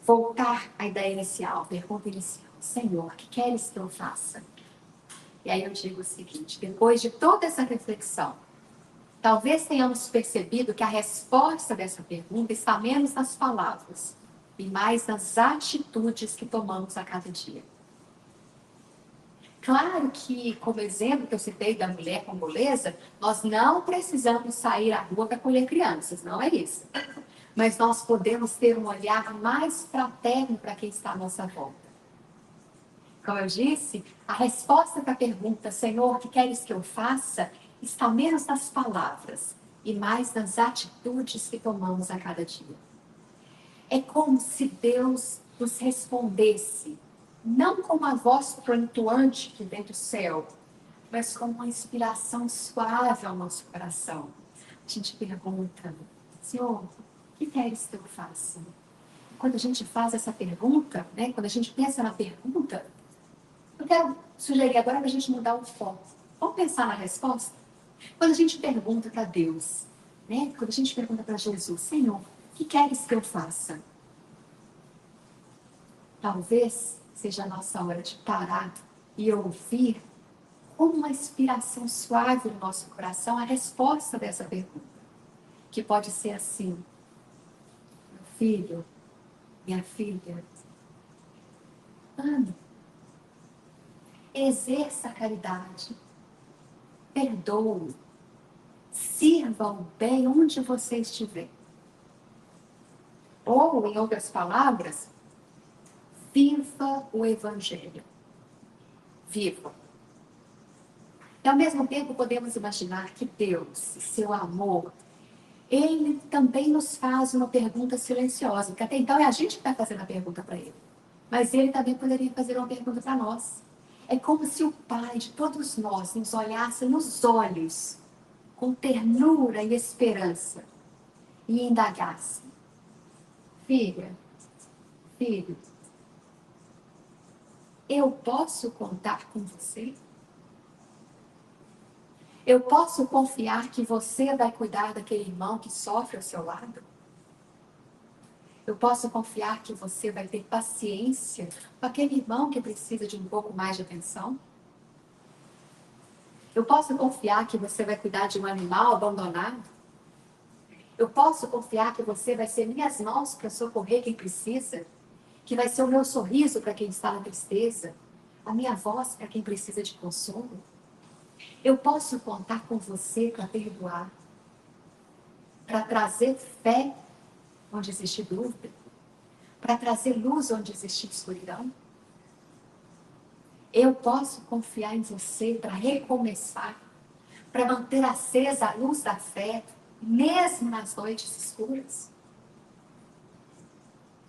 voltar à ideia inicial, pergunta inicial. Senhor, o que queres que eu faça? E aí eu digo o seguinte, depois de toda essa reflexão, talvez tenhamos percebido que a resposta dessa pergunta está menos nas palavras e mais nas atitudes que tomamos a cada dia. Claro que, como exemplo que eu citei da mulher congolesa, nós não precisamos sair à rua para colher crianças, não é isso. Mas nós podemos ter um olhar mais fraterno para quem está à nossa volta. Como eu disse, a resposta para a pergunta, Senhor, o que queres que eu faça, está menos nas palavras e mais nas atitudes que tomamos a cada dia. É como se Deus nos respondesse, não com uma voz flutuante que vem do céu, mas com uma inspiração suave ao nosso coração. A gente pergunta, Senhor, o que queres que eu faça? Quando a gente faz essa pergunta, né, quando a gente pensa na pergunta, eu quero sugerir agora para a gente mudar o foco. Vamos pensar na resposta? Quando a gente pergunta para Deus, né? Quando a gente pergunta para Jesus, Senhor, o que queres que eu faça? Talvez seja a nossa hora de parar e ouvir como uma inspiração suave no nosso coração a resposta dessa pergunta. Que pode ser assim, meu filho, minha filha, ame. Exerça a caridade, perdoe, sirva o bem onde você estiver. Ou, em outras palavras, viva o Evangelho. Viva. E, ao mesmo tempo, podemos imaginar que Deus, seu amor, Ele também nos faz uma pergunta silenciosa, porque até então é a gente que está fazendo a pergunta para Ele. Mas Ele também poderia fazer uma pergunta para nós. É como se o Pai de todos nós nos olhasse nos olhos, com ternura e esperança, e indagasse. Filha, filho, eu posso contar com você? Eu posso confiar que você vai cuidar daquele irmão que sofre ao seu lado? Eu posso confiar que você vai ter paciência com aquele irmão que precisa de um pouco mais de atenção? Eu posso confiar que você vai cuidar de um animal abandonado? Eu posso confiar que você vai ser minhas mãos para socorrer quem precisa? Que vai ser o meu sorriso para quem está na tristeza? A minha voz para quem precisa de consolo? Eu posso contar com você para perdoar? Para trazer fé onde existe dúvida? Para trazer luz onde existe escuridão? Eu posso confiar em você para recomeçar, para manter acesa a luz da fé, mesmo nas noites escuras?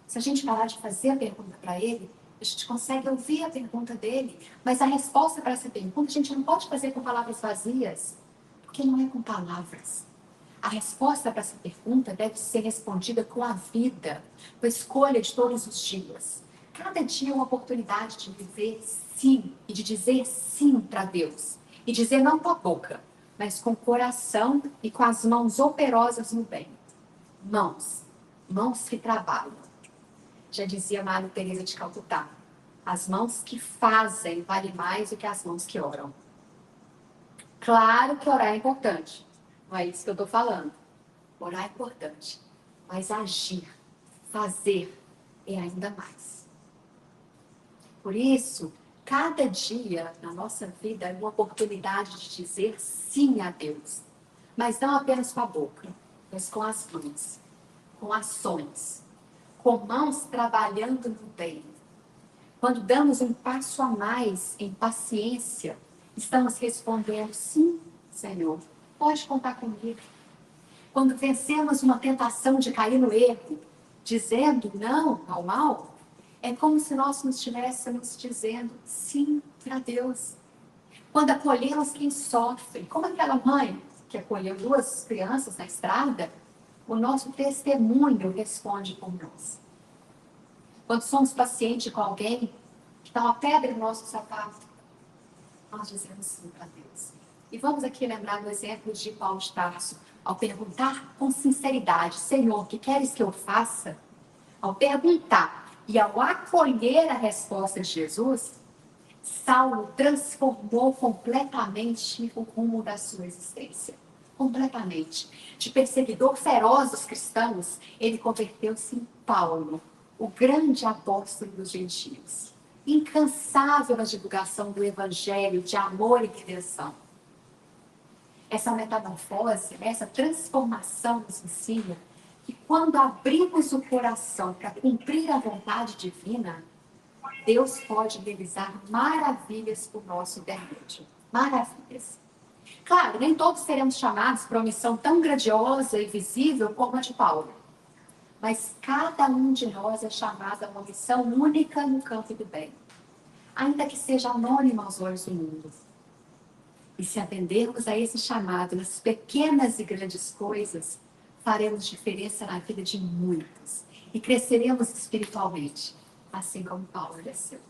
Se a gente parar de fazer a pergunta para Ele, a gente consegue ouvir a pergunta dele, mas a resposta para essa pergunta a gente não pode fazer com palavras vazias, porque não é com palavras. A resposta para essa pergunta deve ser respondida com a vida, com a escolha de todos os dias. Cada dia é uma oportunidade de viver sim e de dizer sim para Deus. E dizer não com a boca, mas com o coração e com as mãos operosas no bem. Mãos que trabalham. Já dizia Madre Teresa de Calcutá, as mãos que fazem valem mais do que as mãos que oram. Claro que orar é importante. Não é isso que eu estou falando. Orar é importante. Mas agir, fazer, é ainda mais. Por isso, cada dia na nossa vida é uma oportunidade de dizer sim a Deus. Mas não apenas com a boca, mas com as mãos, com ações, com mãos trabalhando no bem. Quando damos um passo a mais em paciência, estamos respondendo sim, Senhor, pode contar comigo. Quando vencemos uma tentação de cair no erro, dizendo não ao mal, é como se nós nos estivéssemos dizendo sim para Deus. Quando acolhemos quem sofre, como aquela mãe que acolheu 2 crianças na estrada, o nosso testemunho responde por nós. Quando somos pacientes com alguém que dá uma pedra no nosso sapato, nós dizemos sim para Deus. E vamos aqui lembrar do exemplo de Paulo de Tarso. Ao perguntar com sinceridade, Senhor, o que queres que eu faça? Ao perguntar e ao acolher a resposta de Jesus, Saulo transformou completamente o rumo da sua existência. Completamente. De perseguidor feroz dos cristãos, ele converteu-se em Paulo, o grande apóstolo dos gentios. Incansável na divulgação do evangelho de amor e redenção. Essa metamorfose, essa transformação nos ensina que quando abrimos o coração para cumprir a vontade divina, Deus pode realizar maravilhas por nosso intermédio. Maravilhas. Claro, nem todos seremos chamados para uma missão tão grandiosa e visível como a de Paulo. Mas cada um de nós é chamado a uma missão única no campo do bem. Ainda que seja anônima aos olhos do mundo. E se atendermos a esse chamado nas pequenas e grandes coisas, faremos diferença na vida de muitos. E cresceremos espiritualmente, assim como Paulo cresceu.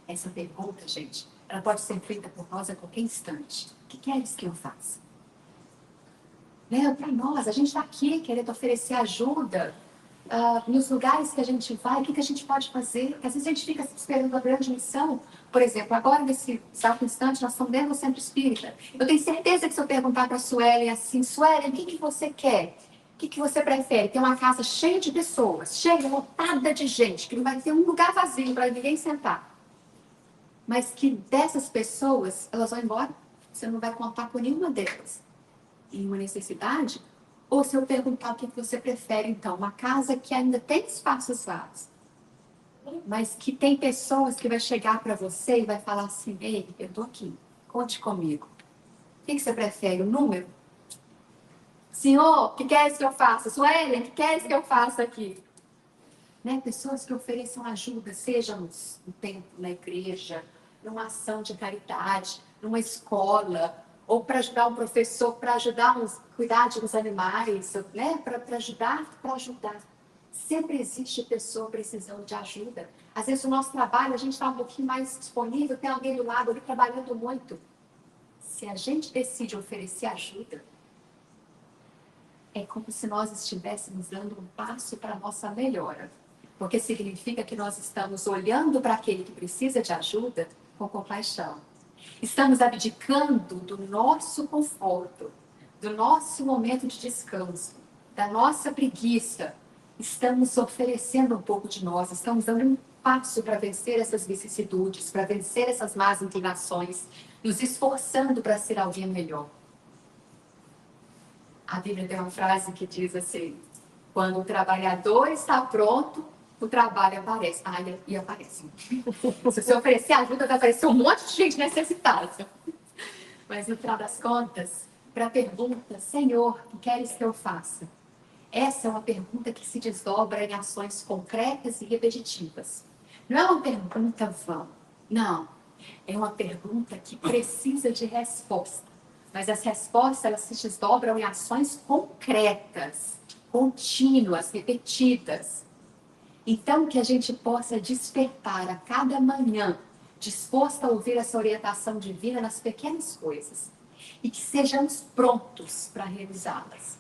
Essa pergunta, gente, ela pode ser feita por nós a qualquer instante. O que queres que eu faça? Para nós, a gente está aqui querendo oferecer ajuda nos lugares que a gente vai, o que a gente pode fazer? Porque às vezes a gente fica esperando uma grande missão. Por exemplo, agora, nesse exato instante, nós estamos dentro do centro espírita. Eu tenho certeza que se eu perguntar para a Suelen assim, Suelen, o que você quer? O que você prefere? Ter uma casa cheia de pessoas, cheia, lotada de gente, que não vai ter um lugar vazio para ninguém sentar. Mas que dessas pessoas, elas vão embora, você não vai contar com nenhuma delas. Em uma necessidade? Ou se eu perguntar o que você prefere, então, uma casa que ainda tem espaços vagos, mas que tem pessoas que vai chegar para você e vai falar assim, ei, eu estou aqui, conte comigo. O que você prefere, o número? Senhor, o que queres que eu faça? Suelen, o que queres que eu faça aqui? Pessoas que ofereçam ajuda, seja no templo, na igreja, numa ação de caridade, numa escola, ou para ajudar um professor, para ajudar cuidar de uns animais, para ajudar. Sempre existe pessoa precisando de ajuda. Às vezes, no nosso trabalho, a gente está um pouquinho mais disponível, tem alguém do lado ali trabalhando muito. Se a gente decide oferecer ajuda, é como se nós estivéssemos dando um passo para a nossa melhora. Porque significa que nós estamos olhando para aquele que precisa de ajuda com compaixão. Estamos abdicando do nosso conforto, do nosso momento de descanso, da nossa preguiça. Estamos oferecendo um pouco de nós, estamos dando um passo para vencer essas vicissitudes, para vencer essas más inclinações, nos esforçando para ser alguém melhor. A Bíblia tem uma frase que diz assim, quando o trabalhador está pronto, o trabalho aparece. E aparece. Se você oferecer ajuda, vai aparecer um monte de gente necessitada. Mas no final das contas, para a pergunta, Senhor, o que queres que eu faça? Essa é uma pergunta que se desdobra em ações concretas e repetitivas. Não é uma pergunta vã. Não. É uma pergunta que precisa de resposta. Mas as respostas, elas se desdobram em ações concretas, contínuas, repetidas. Então, que a gente possa despertar a cada manhã, disposto a ouvir essa orientação divina nas pequenas coisas. E que sejamos prontos para realizá-las.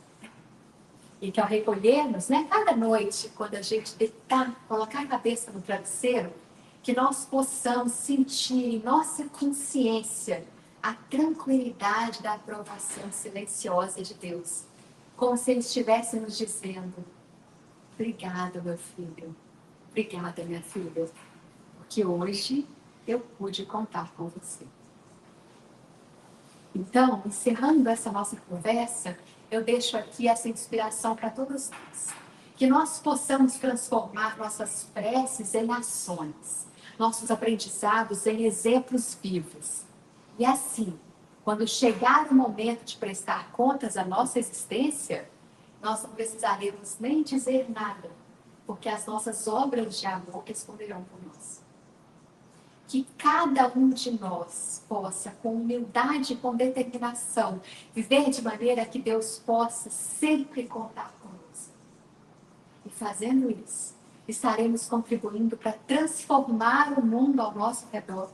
E que ao recolhermos, cada noite, quando a gente deitar, colocar a cabeça no travesseiro, que nós possamos sentir em nossa consciência a tranquilidade da aprovação silenciosa de Deus, como se Ele estivesse nos dizendo: obrigada, meu filho, obrigada, minha filha, porque hoje eu pude contar com você. Então, encerrando essa nossa conversa, eu deixo aqui essa inspiração para todos nós. Que nós possamos transformar nossas preces em ações, nossos aprendizados em exemplos vivos. E assim, quando chegar o momento de prestar contas à nossa existência, nós não precisaremos nem dizer nada, porque as nossas obras de amor responderão por nós. Que cada um de nós possa, com humildade e com determinação, viver de maneira que Deus possa sempre contar conosco. E fazendo isso, estaremos contribuindo para transformar o mundo ao nosso redor.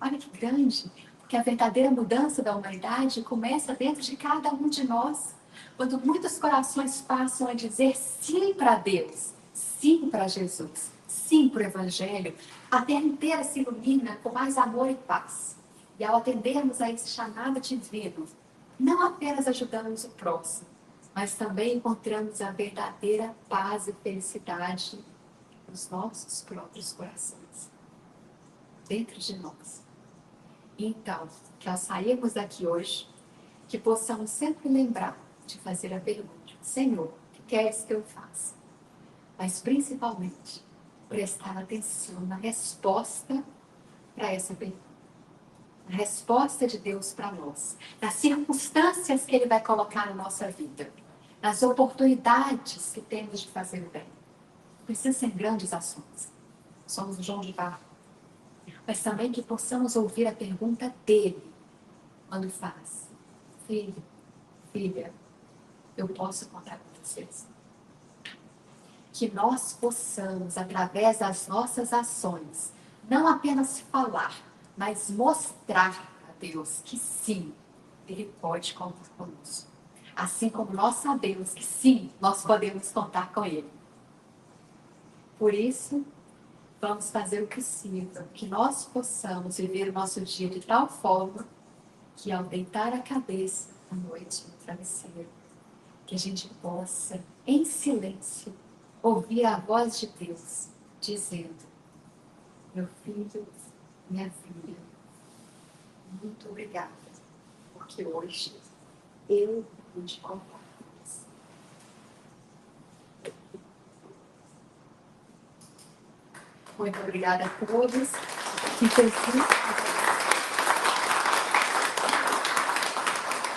Olha que grande, porque a verdadeira mudança da humanidade começa dentro de cada um de nós. Quando muitos corações passam a dizer sim para Deus, sim para Jesus, sim para o Evangelho, a terra inteira se ilumina com mais amor e paz. E ao atendermos a esse chamado divino, não apenas ajudamos o próximo, mas também encontramos a verdadeira paz e felicidade nos nossos próprios corações, dentro de nós. Então, que ao sairmos daqui hoje, que possamos sempre lembrar de fazer a pergunta: Senhor, o que queres que eu faça? Mas principalmente, prestar atenção na resposta para essa pergunta. A resposta de Deus para nós, nas circunstâncias que Ele vai colocar na nossa vida, nas oportunidades que temos de fazer o bem. Precisa ser grandes ações. Somos o João de Barro. Mas também que possamos ouvir a pergunta dele, quando faz: filho, filha, eu posso contar com vocês? Que nós possamos, através das nossas ações, não apenas falar, mas mostrar a Deus que sim, Ele pode contar conosco. Assim como nós sabemos que sim, nós podemos contar com Ele. Por isso, vamos fazer o possível, que nós possamos viver o nosso dia de tal forma que, ao deitar a cabeça à noite no travesseiro, que a gente possa, em silêncio, ouvir a voz de Deus dizendo: meu filho, minha filha, muito obrigada, porque hoje eu pude contar com você. Muito obrigada a todos. Que Jesus